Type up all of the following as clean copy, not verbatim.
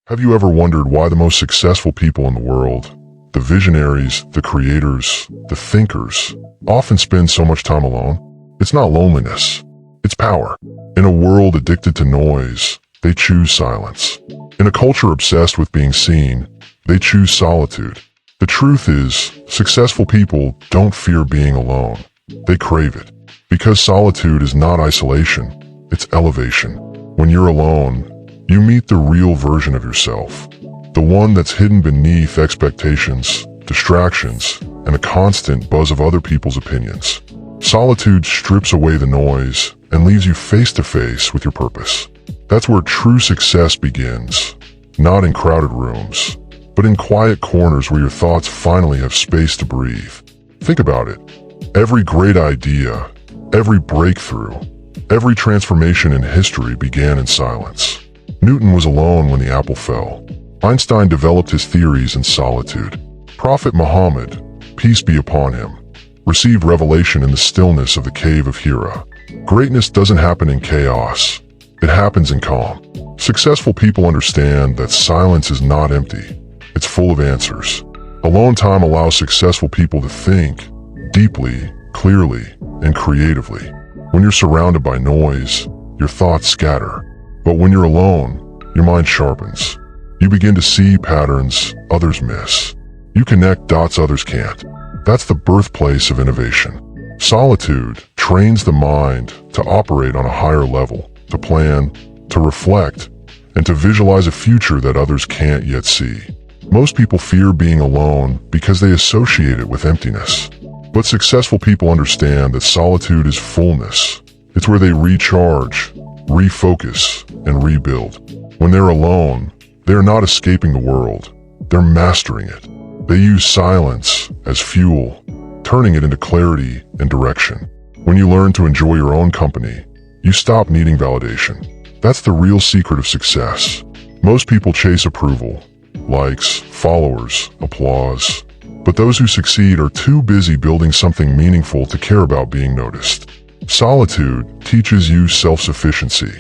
Have you ever wondered why the most successful people in the world, the visionaries, the creators, the thinkers, often spend so much time alone? It's not loneliness, it's power. In a world addicted to noise, they choose silence. In a culture obsessed with being seen, they choose solitude. The truth is, successful people don't fear being alone. They crave it. Because solitude is not isolation, it's elevation. When you're alone, you meet the real version of yourself. The one that's hidden beneath expectations, distractions, and a constant buzz of other people's opinions. Solitude strips away the noise and leaves you face to face with your purpose. That's where true success begins, not in crowded rooms, but in quiet corners where your thoughts finally have space to breathe. Think about it. Every great idea, every breakthrough, every transformation in history began in silence. Newton was alone when the apple fell. Einstein developed his theories in solitude. Prophet Muhammad, peace be upon him, received revelation in the stillness of the cave of Hira. Greatness doesn't happen in chaos. It happens in calm. Successful people understand that silence is not empty. It's full of answers. Alone time allows successful people to think deeply, clearly, and creatively. When you're surrounded by noise, your thoughts scatter. But when you're alone, your mind sharpens. You begin to see patterns others miss. You connect dots others can't. That's the birthplace of innovation. Solitude trains the mind to operate on a higher level, to plan, to reflect, and to visualize a future that others can't yet see. Most people fear being alone because they associate it with emptiness. But successful people understand that solitude is fullness. It's where they recharge, refocus, and rebuild. When they're alone, they're not escaping the world. They're mastering it. They use silence as fuel, turning it into clarity and direction. When you learn to enjoy your own company, you stop needing validation. That's the real secret of success. Most people chase approval, likes, followers, applause. But those who succeed are too busy building something meaningful to care about being noticed. Solitude teaches you self-sufficiency,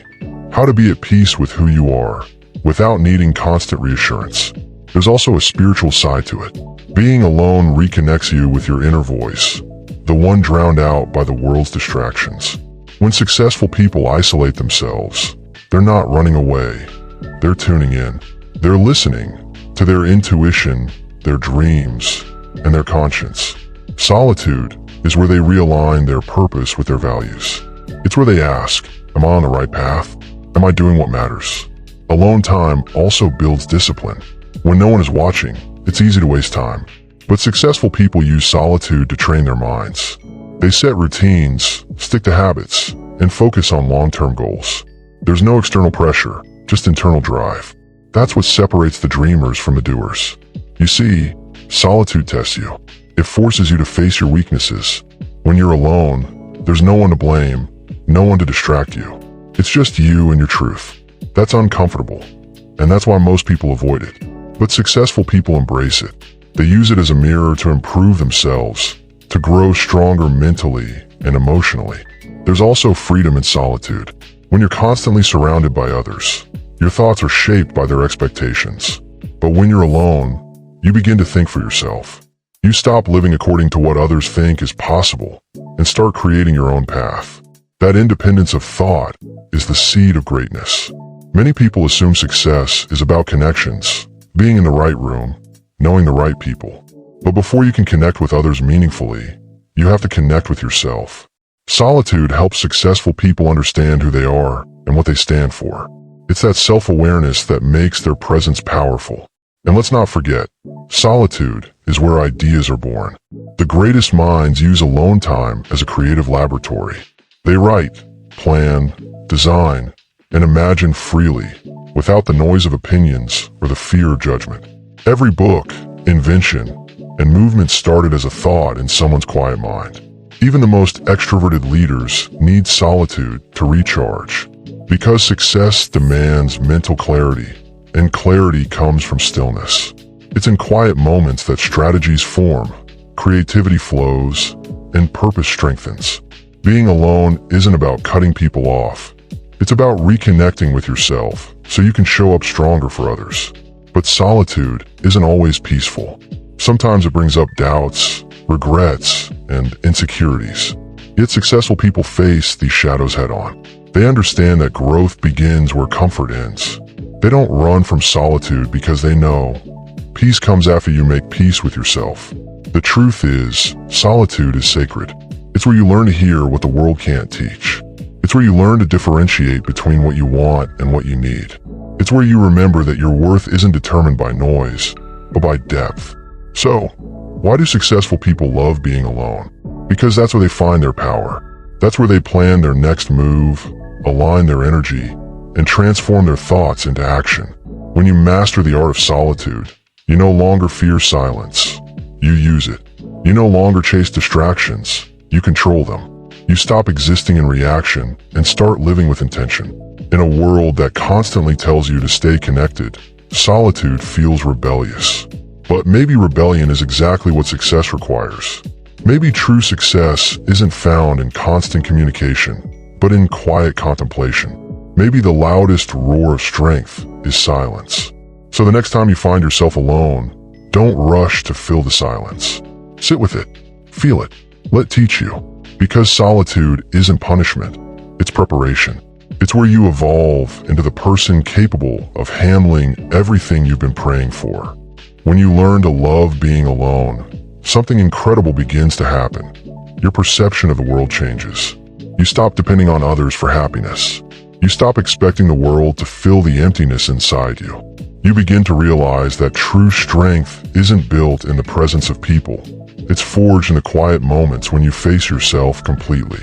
how to be at peace with who you are, without needing constant reassurance. There's also a spiritual side to it. Being alone reconnects you with your inner voice, the one drowned out by the world's distractions. When successful people isolate themselves, they're not running away, they're tuning in. They're listening to their intuition, their dreams, and their conscience. Solitude is where they realign their purpose with their values. It's where they ask, am I on the right path? Am I doing what matters? Alone time also builds discipline. When no one is watching, it's easy to waste time. But successful people use solitude to train their minds. They set routines, stick to habits, and focus on long-term goals. There's no external pressure, just internal drive. That's what separates the dreamers from the doers. You see, solitude tests you. It forces you to face your weaknesses. When you're alone, there's no one to blame, no one to distract you. It's just you and your truth. That's uncomfortable, and that's why most people avoid it. But successful people embrace it. They use it as a mirror to improve themselves, to grow stronger mentally and emotionally. There's also freedom in solitude. When you're constantly surrounded by others, your thoughts are shaped by their expectations. But when you're alone, you begin to think for yourself. You stop living according to what others think is possible and start creating your own path. That independence of thought is the seed of greatness. Many people assume success is about connections, being in the right room, knowing the right people. But before you can connect with others meaningfully, you have to connect with yourself. Solitude helps successful people understand who they are and what they stand for. It's that self-awareness that makes their presence powerful. And let's not forget, solitude is where ideas are born. The greatest minds use alone time as a creative laboratory. They write, plan, design, and imagine freely, without the noise of opinions or the fear of judgment. Every book, invention, and movement started as a thought in someone's quiet mind. Even the most extroverted leaders need solitude to recharge. Because success demands mental clarity, and clarity comes from stillness. It's in quiet moments that strategies form, creativity flows, and purpose strengthens. Being alone isn't about cutting people off. It's about reconnecting with yourself so you can show up stronger for others. But solitude isn't always peaceful. Sometimes it brings up doubts, regrets, and insecurities. Yet successful people face these shadows head on. They understand that growth begins where comfort ends. They don't run from solitude because they know peace comes after you make peace with yourself. The truth is, solitude is sacred. It's where you learn to hear what the world can't teach. It's where you learn to differentiate between what you want and what you need. It's where you remember that your worth isn't determined by noise, but by depth. So, why do successful people love being alone? Because that's where they find their power. That's where they plan their next move, align their energy, and transform their thoughts into action. When you master the art of solitude, you no longer fear silence. You use it. You no longer chase distractions. You control them. You stop existing in reaction and start living with intention. In a world that constantly tells you to stay connected, solitude feels rebellious. But maybe rebellion is exactly what success requires. Maybe true success isn't found in constant communication, but in quiet contemplation. Maybe the loudest roar of strength is silence. So the next time you find yourself alone, don't rush to fill the silence. Sit with it. Feel it. Let it teach you. Because solitude isn't punishment, it's preparation. It's where you evolve into the person capable of handling everything you've been praying for. When you learn to love being alone, something incredible begins to happen. Your perception of the world changes. You stop depending on others for happiness. You stop expecting the world to fill the emptiness inside you. You begin to realize that true strength isn't built in the presence of people. It's forged in the quiet moments when you face yourself completely.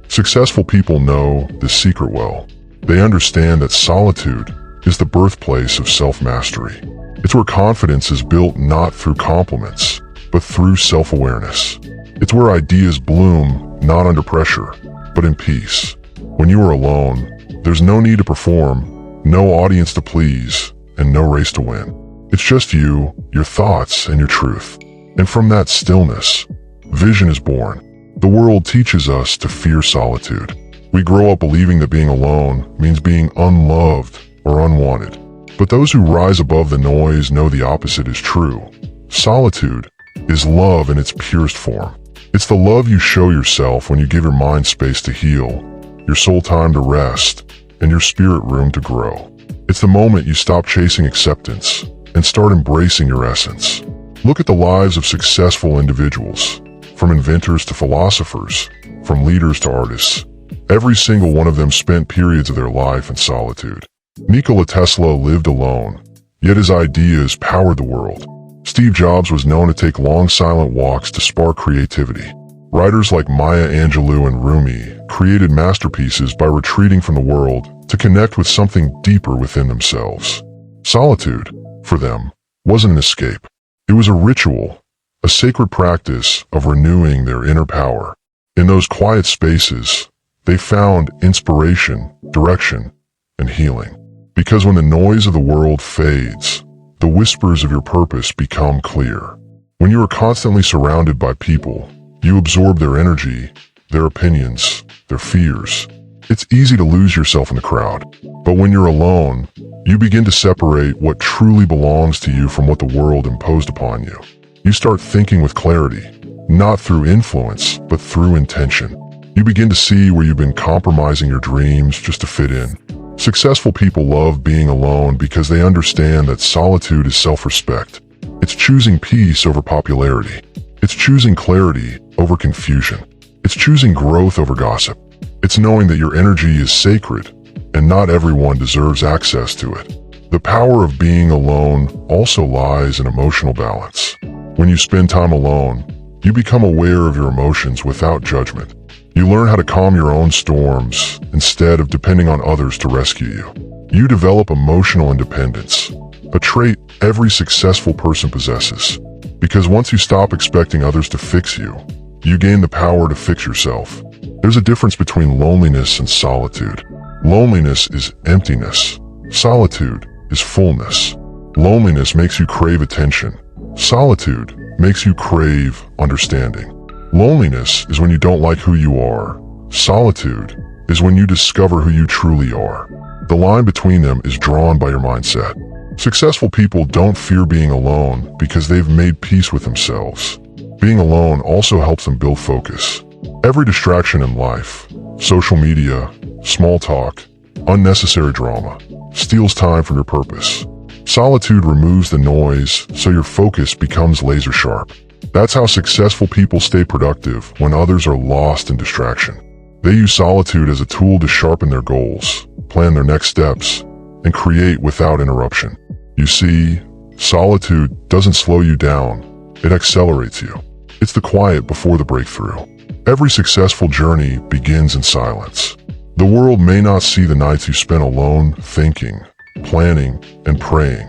Successful people know this secret well. They understand that solitude is the birthplace of self-mastery. It's where confidence is built not through compliments, but through self-awareness. It's where ideas bloom not under pressure, but in peace. When you are alone, there's no need to perform, no audience to please, and no race to win. It's just you, your thoughts, and your truth. And from that stillness, vision is born. The world teaches us to fear solitude. We grow up believing that being alone means being unloved or unwanted. But those who rise above the noise know the opposite is true. Solitude is love in its purest form. It's the love you show yourself when you give your mind space to heal, your soul time to rest, and your spirit room to grow. It's the moment you stop chasing acceptance and start embracing your essence. Look at the lives of successful individuals, from inventors to philosophers, from leaders to artists. Every single one of them spent periods of their life in solitude. Nikola Tesla lived alone, yet his ideas powered the world. Steve Jobs was known to take long silent walks to spark creativity. Writers like Maya Angelou and Rumi created masterpieces by retreating from the world to connect with something deeper within themselves. Solitude, for them, wasn't an escape. It was a ritual, a sacred practice of renewing their inner power. In those quiet spaces, they found inspiration, direction, and healing. Because when the noise of the world fades, the whispers of your purpose become clear. When you are constantly surrounded by people, you absorb their energy, their opinions, their fears. It's easy to lose yourself in the crowd. But when you're alone, you begin to separate what truly belongs to you from what the world imposed upon you. You start thinking with clarity, not through influence, but through intention. You begin to see where you've been compromising your dreams just to fit in. Successful people love being alone because they understand that solitude is self-respect. It's choosing peace over popularity. It's choosing clarity over confusion. It's choosing growth over gossip. It's knowing that your energy is sacred and not everyone deserves access to it. The power of being alone also lies in emotional balance. When you spend time alone, you become aware of your emotions without judgment. You learn how to calm your own storms instead of depending on others to rescue you. You develop emotional independence, a trait every successful person possesses. Because once you stop expecting others to fix you, you gain the power to fix yourself. There's a difference between loneliness and solitude. Loneliness is emptiness. Solitude is fullness. Loneliness makes you crave attention. Solitude makes you crave understanding. Loneliness is when you don't like who you are. Solitude is when you discover who you truly are. The line between them is drawn by your mindset. Successful people don't fear being alone because they've made peace with themselves. Being alone also helps them build focus. Every distraction in life, social media, small talk, unnecessary drama, steals time from your purpose. Solitude removes the noise so your focus becomes laser sharp. That's how successful people stay productive when others are lost in distraction. They use solitude as a tool to sharpen their goals, plan their next steps, and create without interruption. You see, solitude doesn't slow you down, it accelerates you. It's the quiet before the breakthrough. Every successful journey begins in silence. The world may not see the nights you spent alone thinking, planning, and praying,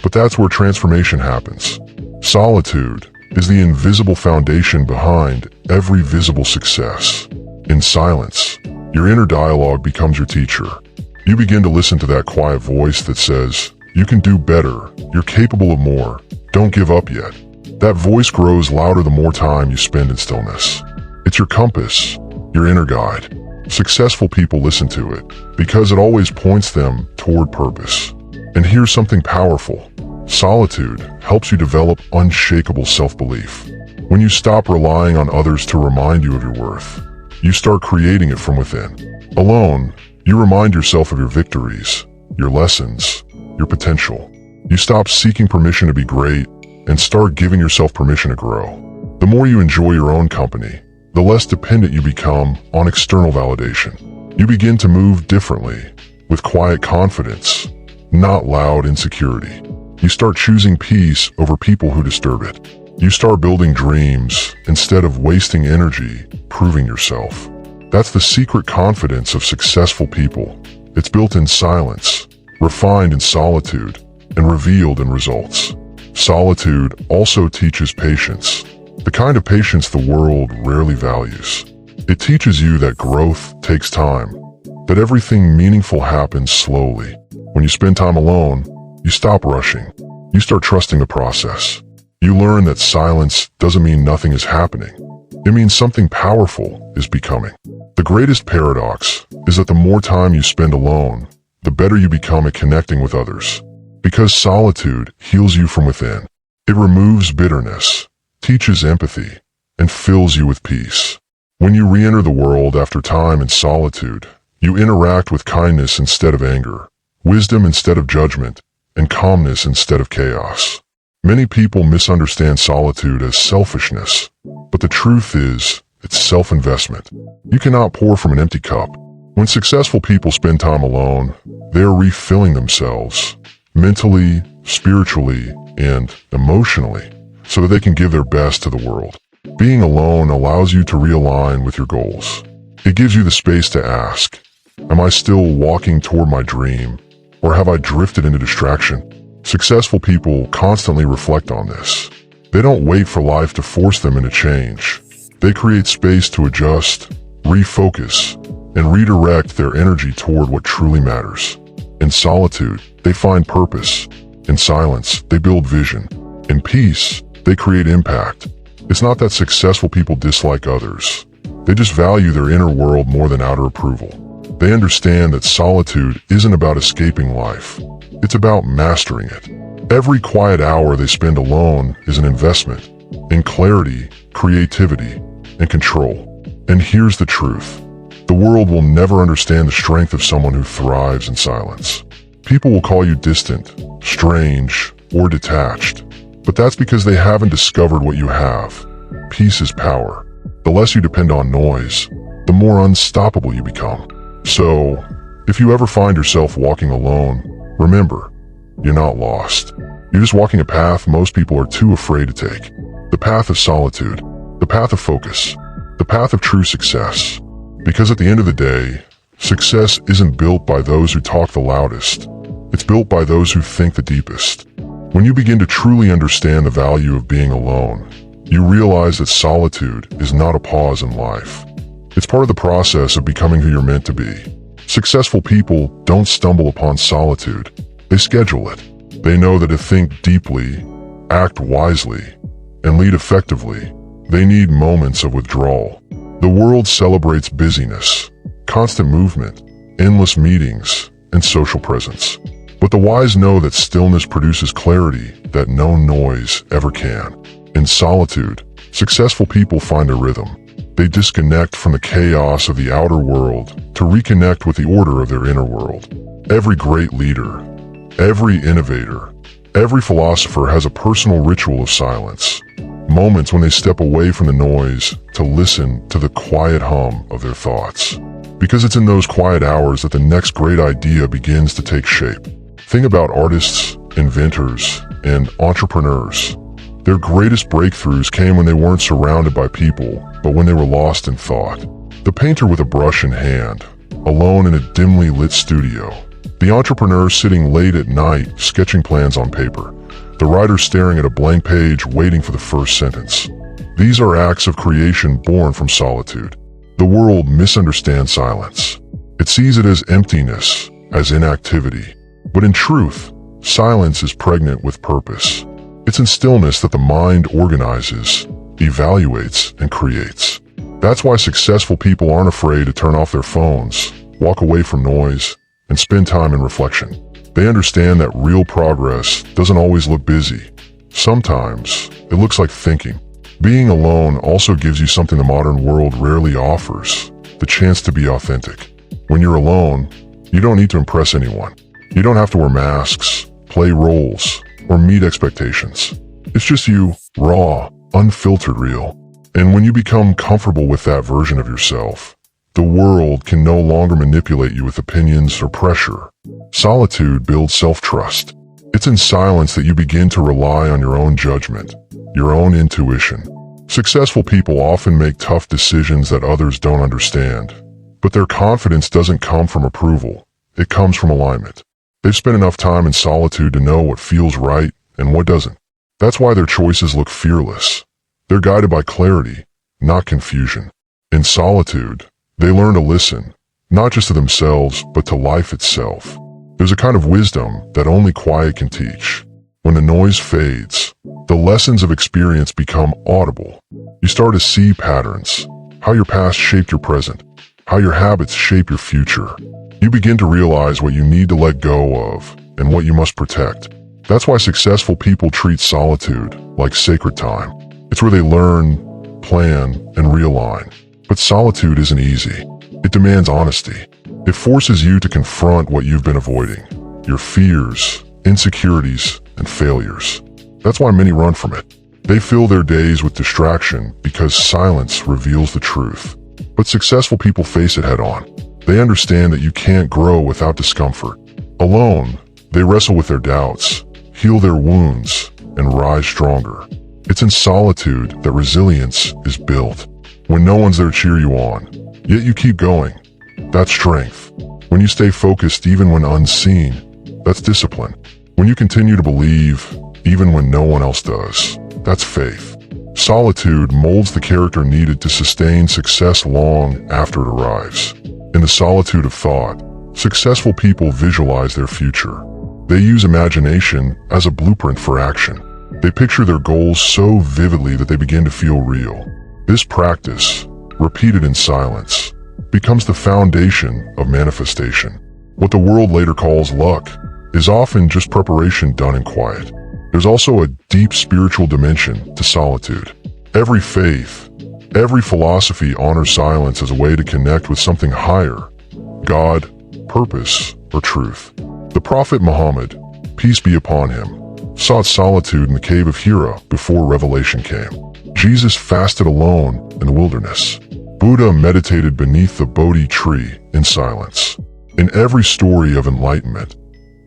but that's where transformation happens. Solitude is the invisible foundation behind every visible success. In silence, your inner dialogue becomes your teacher. You begin to listen to that quiet voice that says, "You can do better, you're capable of more, don't give up yet." That voice grows louder the more time you spend in stillness. It's your compass, your inner guide. Successful people listen to it because it always points them toward purpose. And here's something powerful. Solitude helps you develop unshakable self-belief. When you stop relying on others to remind you of your worth, you start creating it from within. Alone, you remind yourself of your victories, your lessons, your potential. You stop seeking permission to be great and start giving yourself permission to grow. The more you enjoy your own company, the less dependent you become on external validation. You begin to move differently, with quiet confidence, not loud insecurity. You start choosing peace over people who disturb it. You start building dreams instead of wasting energy proving yourself. That's the secret confidence of successful people. It's built in silence, refined in solitude, and revealed in results. Solitude also teaches patience, the kind of patience the world rarely values. It teaches you that growth takes time, that everything meaningful happens slowly. When you spend time alone, you stop rushing. You start trusting the process. You learn that silence doesn't mean nothing is happening. It means something powerful is becoming. The greatest paradox is that the more time you spend alone, the better you become at connecting with others. Because solitude heals you from within. It removes bitterness, teaches empathy, and fills you with peace. When you re-enter the world after time in solitude, you interact with kindness instead of anger, wisdom instead of judgment, and calmness instead of chaos. Many people misunderstand solitude as selfishness, but the truth is, it's self-investment. You cannot pour from an empty cup. When successful people spend time alone, they are refilling themselves, mentally, spiritually, and emotionally, so that they can give their best to the world. Being alone allows you to realign with your goals. It gives you the space to ask, am I still walking toward my dream, or have I drifted into distraction? Successful people constantly reflect on this. They don't wait for life to force them into change. They create space to adjust, refocus, and redirect their energy toward what truly matters. In solitude, they find purpose. In silence, they build vision. In peace, they create impact. It's not that successful people dislike others. They just value their inner world more than outer approval. They understand that solitude isn't about escaping life. It's about mastering it. Every quiet hour they spend alone is an investment in clarity, creativity, and control. And here's the truth. The world will never understand the strength of someone who thrives in silence. People will call you distant, strange, or detached. But that's because they haven't discovered what you have. Peace is power. The less you depend on noise, the more unstoppable you become. So, if you ever find yourself walking alone, remember, you're not lost. You're just walking a path most people are too afraid to take. The path of solitude, the path of focus, the path of true success. Because at the end of the day, success isn't built by those who talk the loudest. It's built by those who think the deepest. When you begin to truly understand the value of being alone, you realize that solitude is not a pause in life. It's part of the process of becoming who you're meant to be. Successful people don't stumble upon solitude. They schedule it. They know that to think deeply, act wisely, and lead effectively, they need moments of withdrawal. The world celebrates busyness, constant movement, endless meetings, and social presence. But the wise know that stillness produces clarity that no noise ever can. In solitude, successful people find a rhythm. They disconnect from the chaos of the outer world to reconnect with the order of their inner world. Every great leader, every innovator, every philosopher has a personal ritual of silence. Moments when they step away from the noise to listen to the quiet hum of their thoughts. Because it's in those quiet hours that the next great idea begins to take shape. Think about artists, inventors, and entrepreneurs. Their greatest breakthroughs came when they weren't surrounded by people, but when they were lost in thought. The painter with a brush in hand, alone in a dimly lit studio. The entrepreneur sitting late at night, sketching plans on paper. The writer staring at a blank page, waiting for the first sentence. These are acts of creation born from solitude. The world misunderstands silence. It sees it as emptiness, as inactivity. But in truth, silence is pregnant with purpose. It's in stillness that the mind organizes, evaluates, and creates. That's why successful people aren't afraid to turn off their phones, walk away from noise, and spend time in reflection. They understand that real progress doesn't always look busy. Sometimes, it looks like thinking. Being alone also gives you something the modern world rarely offers, the chance to be authentic. When you're alone, you don't need to impress anyone. You don't have to wear masks, play roles, or meet expectations. It's just you, raw, unfiltered real. And when you become comfortable with that version of yourself, the world can no longer manipulate you with opinions or pressure. Solitude builds self-trust. It's in silence that you begin to rely on your own judgment, your own intuition. Successful people often make tough decisions that others don't understand, but their confidence doesn't come from approval. It comes from alignment. They've spent enough time in solitude to know what feels right and what doesn't. That's why their choices look fearless. They're guided by clarity, not confusion. In solitude, they learn to listen, not just to themselves, but to life itself. There's a kind of wisdom that only quiet can teach. When the noise fades, the lessons of experience become audible. You start to see patterns, how your past shaped your present, how your habits shape your future. You begin to realize what you need to let go of and what you must protect. That's why successful people treat solitude like sacred time. It's where they learn, plan, and realign. But solitude isn't easy. It demands honesty. It forces you to confront what you've been avoiding, your fears, insecurities, and failures. That's why many run from it. They fill their days with distraction because silence reveals the truth. But successful people face it head on. They understand that you can't grow without discomfort. Alone, they wrestle with their doubts, heal their wounds, and rise stronger. It's in solitude that resilience is built. When no one's there to cheer you on, yet you keep going, that's strength. When you stay focused even when unseen, that's discipline. When you continue to believe even when no one else does, that's faith. Solitude molds the character needed to sustain success long after it arrives. In the solitude of thought, successful people visualize their future. They use imagination as a blueprint for action. They picture their goals so vividly that they begin to feel real. This practice, repeated in silence, becomes the foundation of manifestation. What the world later calls luck is often just preparation done in quiet. There's also a deep spiritual dimension to solitude. Every faith, every philosophy honors silence as a way to connect with something higher, God, purpose, or truth. The Prophet Muhammad, peace be upon him, sought solitude in the cave of Hira before revelation came. Jesus fasted alone in the wilderness. Buddha meditated beneath the Bodhi tree in silence. In every story of enlightenment,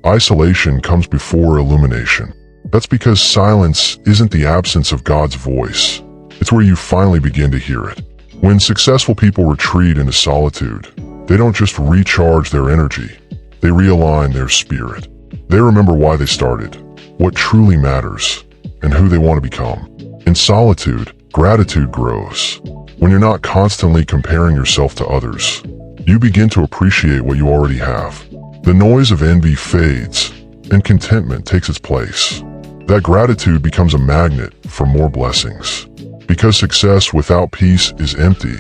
isolation comes before illumination. That's because silence isn't the absence of God's voice. It's where you finally begin to hear it. When successful people retreat into solitude, they don't just recharge their energy, they realign their spirit. They remember why they started, what truly matters, and who they want to become. In solitude, gratitude grows. When you're not constantly comparing yourself to others, you begin to appreciate what you already have. The noise of envy fades, and contentment takes its place. That gratitude becomes a magnet for more blessings. Because success without peace is empty,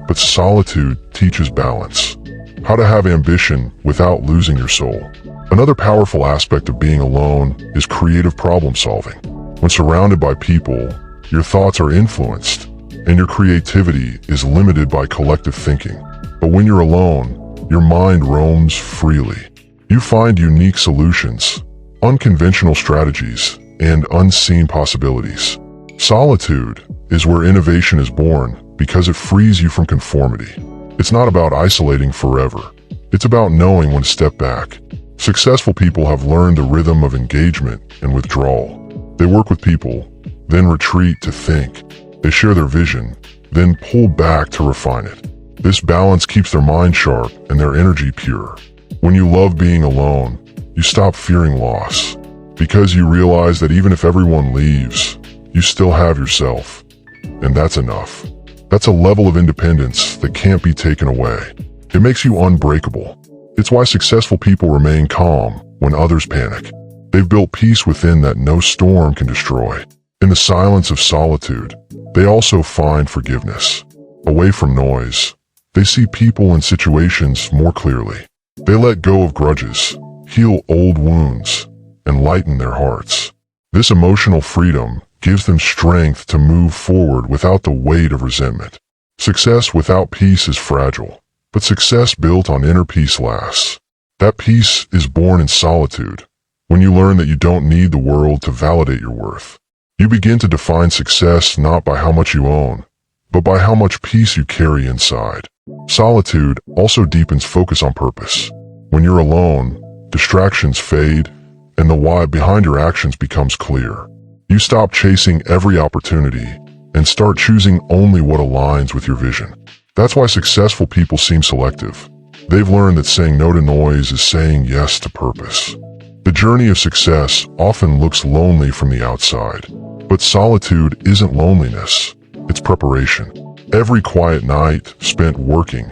but solitude teaches balance. how to have ambition without losing your soul. Another powerful aspect of being alone is creative problem solving. When surrounded by people, your thoughts are influenced, and your creativity is limited by collective thinking. But when you're alone, your mind roams freely. You find unique solutions, unconventional strategies, and unseen possibilities. Solitude is where innovation is born because it frees you from conformity. It's not about isolating forever. It's about knowing when to step back. Successful people have learned the rhythm of engagement and withdrawal. They work with people, then retreat to think. They share their vision, then pull back to refine it. This balance keeps their mind sharp and their energy pure. When you love being alone, you stop fearing loss, because you realize that even if everyone leaves, you still have yourself. And that's enough. That's a level of independence that can't be taken away. It makes you unbreakable. It's why successful people remain calm when others panic. They've built peace within that no storm can destroy. In the silence of solitude, they also find forgiveness. Away from noise, they see people and situations more clearly. They let go of grudges, heal old wounds, and lighten their hearts. This emotional freedom gives them strength to move forward without the weight of resentment. Success without peace is fragile, but success built on inner peace lasts. That peace is born in solitude, when you learn that you don't need the world to validate your worth. You begin to define success not by how much you own, but by how much peace you carry inside. Solitude also deepens focus on purpose. When you're alone, distractions fade, and the why behind your actions becomes clear. You stop chasing every opportunity and start choosing only what aligns with your vision. That's why successful people seem selective. They've learned that saying no to noise is saying yes to purpose. The journey of success often looks lonely from the outside, but solitude isn't loneliness, it's preparation. Every quiet night spent working,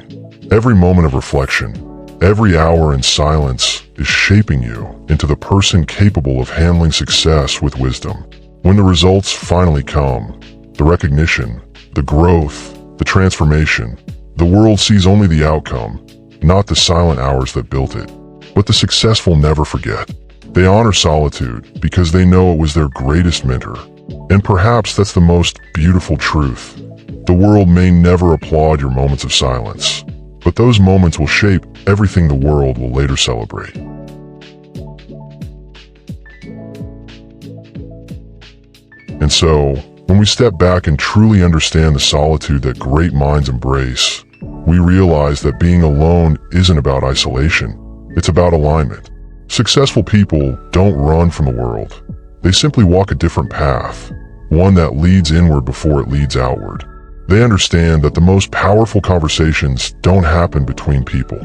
every moment of reflection, every hour in silence is shaping you into the person capable of handling success with wisdom. When the results finally come, the recognition, the growth, the transformation, the world sees only the outcome, not the silent hours that built it. But the successful never forget. They honor solitude because they know it was their greatest mentor. And perhaps that's the most beautiful truth. The world may never applaud your moments of silence, but those moments will shape everything the world will later celebrate. And so, when we step back and truly understand the solitude that great minds embrace, we realize that being alone isn't about isolation, it's about alignment. Successful people don't run from the world. They simply walk a different path, one that leads inward before it leads outward. They understand that the most powerful conversations don't happen between people.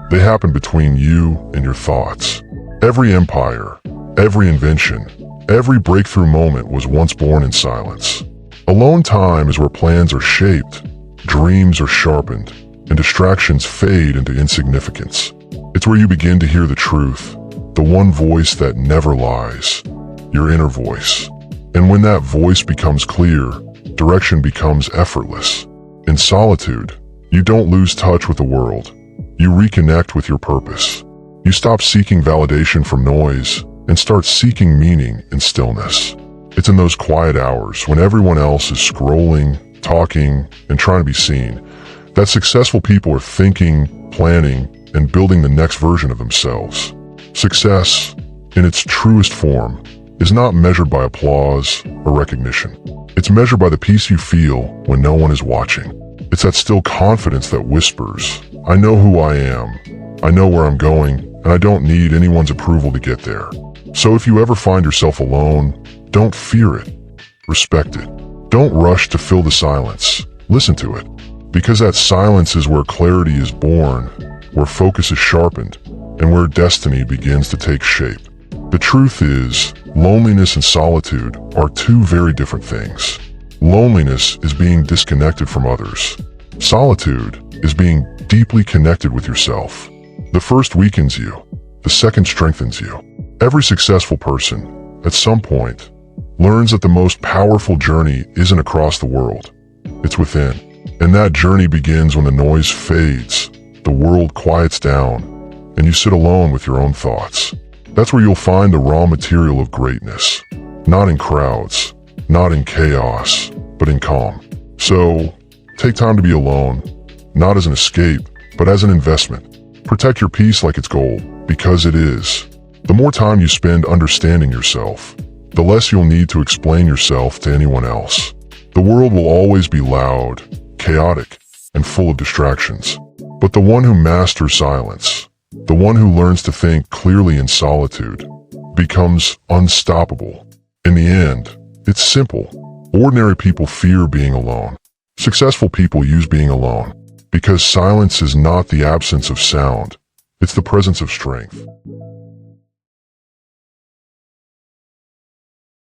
They happen between you and your thoughts. Every empire, every invention, every breakthrough moment was once born in silence. Alone time is where plans are shaped, dreams are sharpened, and distractions fade into insignificance. It's where you begin to hear the truth, the one voice that never lies, your inner voice. And when that voice becomes clear, direction becomes effortless. In solitude, you don't lose touch with the world. You reconnect with your purpose. You stop seeking validation from noise and start seeking meaning in stillness. It's in those quiet hours when everyone else is scrolling, talking, and trying to be seen, that successful people are thinking, planning, and building the next version of themselves. Success, in its truest form, is not measured by applause or recognition. It's measured by the peace you feel when no one is watching. It's that still confidence that whispers, "I know who I am, I know where I'm going, and I don't need anyone's approval to get there." So if you ever find yourself alone, don't fear it. Respect it. Don't rush to fill the silence. Listen to it. Because that silence is where clarity is born, where focus is sharpened, and where destiny begins to take shape. The truth is, loneliness and solitude are two very different things. Loneliness is being disconnected from others. Solitude is being deeply connected with yourself. The first weakens you, the second strengthens you. Every successful person, at some point, learns that the most powerful journey isn't across the world, it's within. And that journey begins when the noise fades, the world quiets down, and you sit alone with your own thoughts. That's where you'll find the raw material of greatness. Not in crowds, not in chaos, but in calm. So, take time to be alone, not as an escape, but as an investment. Protect your peace like it's gold, because it is. The more time you spend understanding yourself, the less you'll need to explain yourself to anyone else. The world will always be loud, chaotic, and full of distractions. But the one who masters silence, the one who learns to think clearly in solitude, becomes unstoppable. In the end, it's simple. Ordinary people fear being alone. Successful people use being alone, because silence is not the absence of sound, it's the presence of strength.